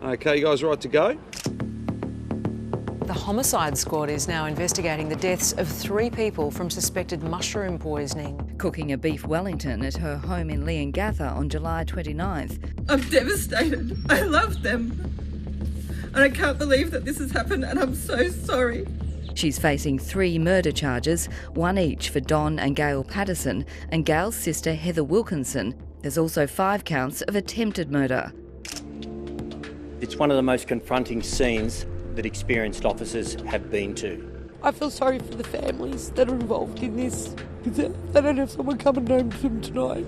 Okay, you guys right to go? The homicide squad is now investigating the deaths of 3 people from suspected mushroom poisoning. Cooking a beef Wellington at her home in Leongatha on July 29th. I'm devastated. I love them. And I can't believe that this has happened, and I'm so sorry. She's facing 3 murder charges, 1 each for Don and Gail Patterson and Gail's sister Heather Wilkinson. There's also 5 counts of attempted murder. It's one of the most confronting scenes that experienced officers have been to. I feel sorry for the families that are involved in this, because they don't have someone coming home to them tonight.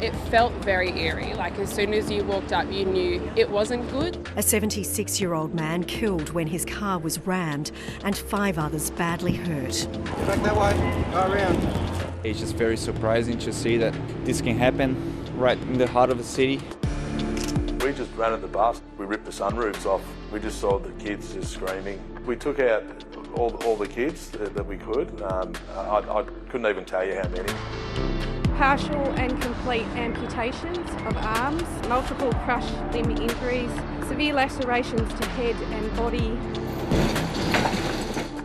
It felt very eerie, like as soon as you walked up you knew it wasn't good. A 76-year-old man killed when his car was rammed and 5 others badly hurt. Back that way, go around. It's just very surprising to see that this can happen right in the heart of the city. We just ran at the bus, we ripped the sunroofs off, we just saw the kids just screaming. We took out all the kids that we could. I couldn't even tell you how many. Partial and complete amputations of arms, multiple crushed limb injuries, severe lacerations to head and body.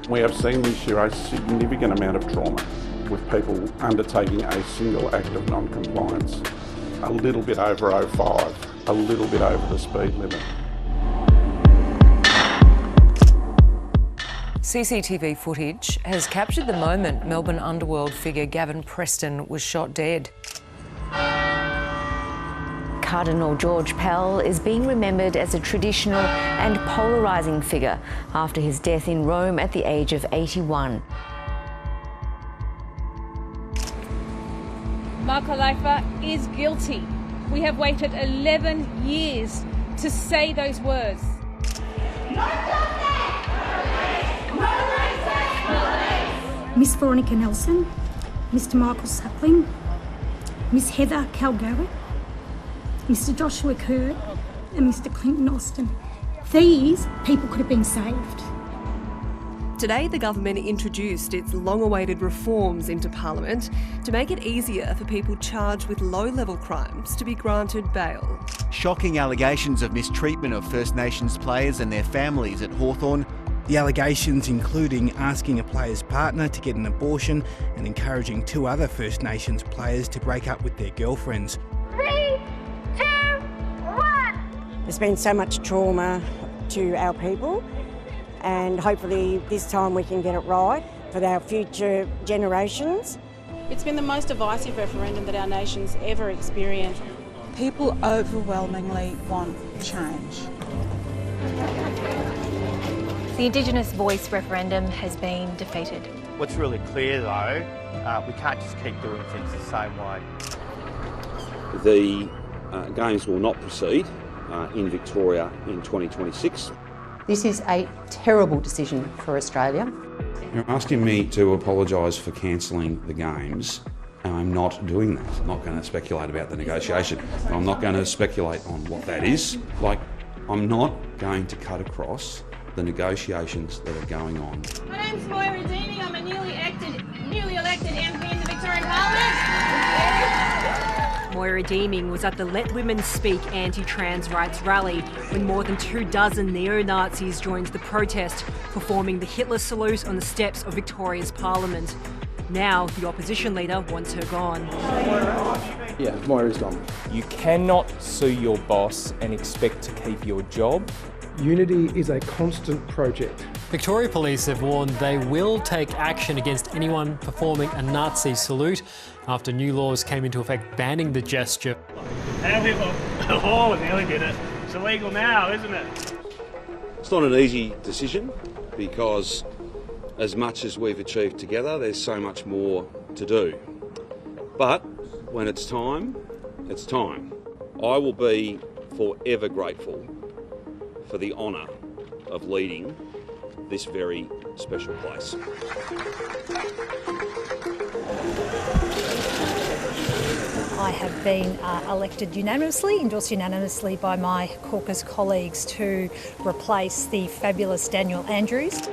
We have seen this year a significant amount of trauma with people undertaking a single act of non-compliance. A little bit over 05, a little bit over the speed limit. CCTV footage has captured the moment Melbourne underworld figure Gavin Preston was shot dead. Cardinal George Pell is being remembered as a traditional and polarising figure after his death in Rome at the age of 81. Marco Leifer is guilty. We have waited 11 years to say those words. Miss Veronica Nelson, Mr Michael Suckling, Miss Heather Calgary, Mr Joshua Kerr and Mr Clinton Austin. These people could have been saved. Today, the government introduced its long-awaited reforms into Parliament to make it easier for people charged with low-level crimes to be granted bail. Shocking allegations of mistreatment of First Nations players and their families at Hawthorn. The allegations including asking a player's partner to get an abortion and encouraging 2 other First Nations players to break up with their girlfriends. 3, 2, 1. There's been so much trauma to our people, and hopefully this time we can get it right for our future generations. It's been the most divisive referendum that our nation's ever experienced. People overwhelmingly want change. The Indigenous voice referendum has been defeated. What's really clear though, we can't just keep doing things the same way. The Games will not proceed in Victoria in 2026. This is a terrible decision for Australia. You're asking me to apologise for cancelling the Games, and I'm not doing that. I'm not going to speculate about the negotiation. I'm not going to speculate on what that is. I'm not going to cut across the negotiations that are going on. My name's Moira Deeming. I'm a newly elected MP in the Victorian Parliament. Moira Deeming was at the Let Women Speak anti-trans rights rally when more than 24 neo-Nazis joined the protest, performing the Hitler salute on the steps of Victoria's Parliament. Now, the opposition leader wants her gone. Yeah, Moira's gone. You cannot sue your boss and expect to keep your job. Unity is a constant project. Victoria Police have warned they will take action against anyone performing a Nazi salute after new laws came into effect banning the gesture. Oh, nearly did it. It's illegal now, isn't it? It's not an easy decision because as much as we've achieved together, there's so much more to do. But when it's time, it's time. I will be forever grateful for the honour of leading this very special place. I have been elected unanimously, endorsed unanimously by my caucus colleagues to replace the fabulous Daniel Andrews.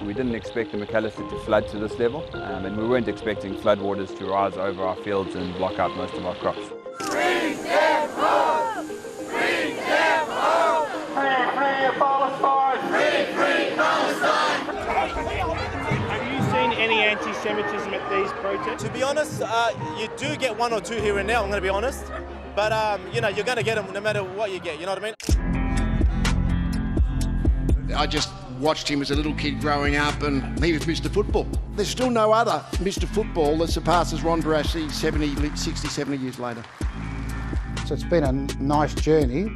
We didn't expect the McAllister to flood to this level, and we weren't expecting floodwaters to rise over our fields and block out most of our crops. Bring them home! Bring them home! Free Palestine! Free Palestine! Have you seen any anti-Semitism at these protests? To be honest, you do get one or two here and there, I'm going to be honest. But, you know, you're going to get them no matter what you get, you know what I mean? I just watched him as a little kid growing up, and he was Mr. Football. There's still no other Mr. Football that surpasses Ron Barassi 60, 70 years later. So it's been a nice journey,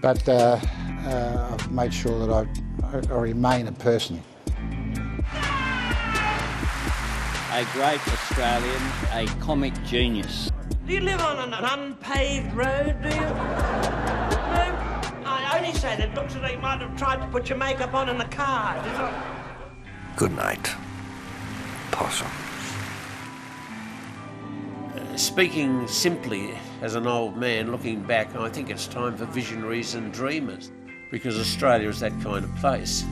but I've made sure that I remain a person. A great Australian, a comic genius. Do you live on an unpaved road, do you? No? I only say that it looks like you might have tried to put your makeup on in the car. Good night, possum. Speaking simply as an old man looking back, I think it's time for visionaries and dreamers, because Australia is that kind of place.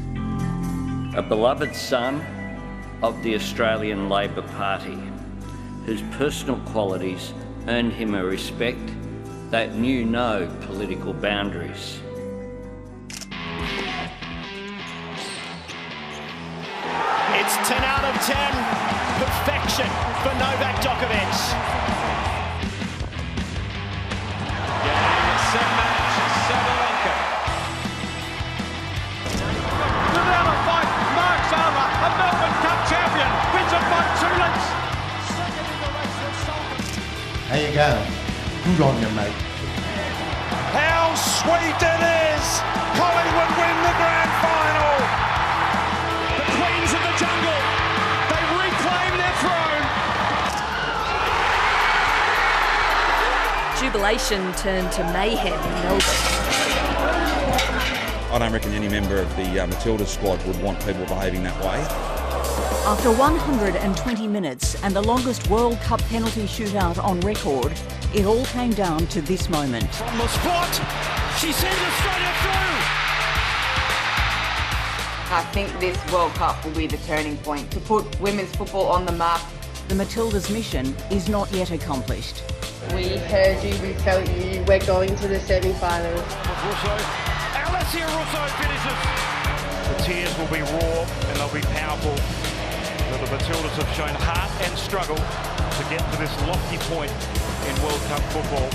A beloved son of the Australian Labor Party, whose personal qualities earned him a respect that knew no political boundaries. It's 10 out of 10. Perfection for Novak Djokovic. Getting set match, Sabalenka. Without a fight, Mark Zama, a Melbourne Cup champion, wins it by 2 lengths. Second in the race for Sultan. How you going? Good on you, mate. How sweet it is! Collingwood win the grand final! The Queens of the Jungle, they reclaim their throne! Jubilation turned to mayhem in Melbourne. I don't reckon any member of the Matilda squad would want people behaving that way. After 120 minutes and the longest World Cup penalty shootout on record, it all came down to this moment. From the spot, she sends Australia through! I think this World Cup will be the turning point to put women's football on the map. The Matildas' mission is not yet accomplished. We heard you, we felt you, we're going to the semi-finals. Alessia Russo finishes. The tears will be raw and they'll be powerful. But the Matildas have shown heart and struggle to get to this lofty point in World Cup football.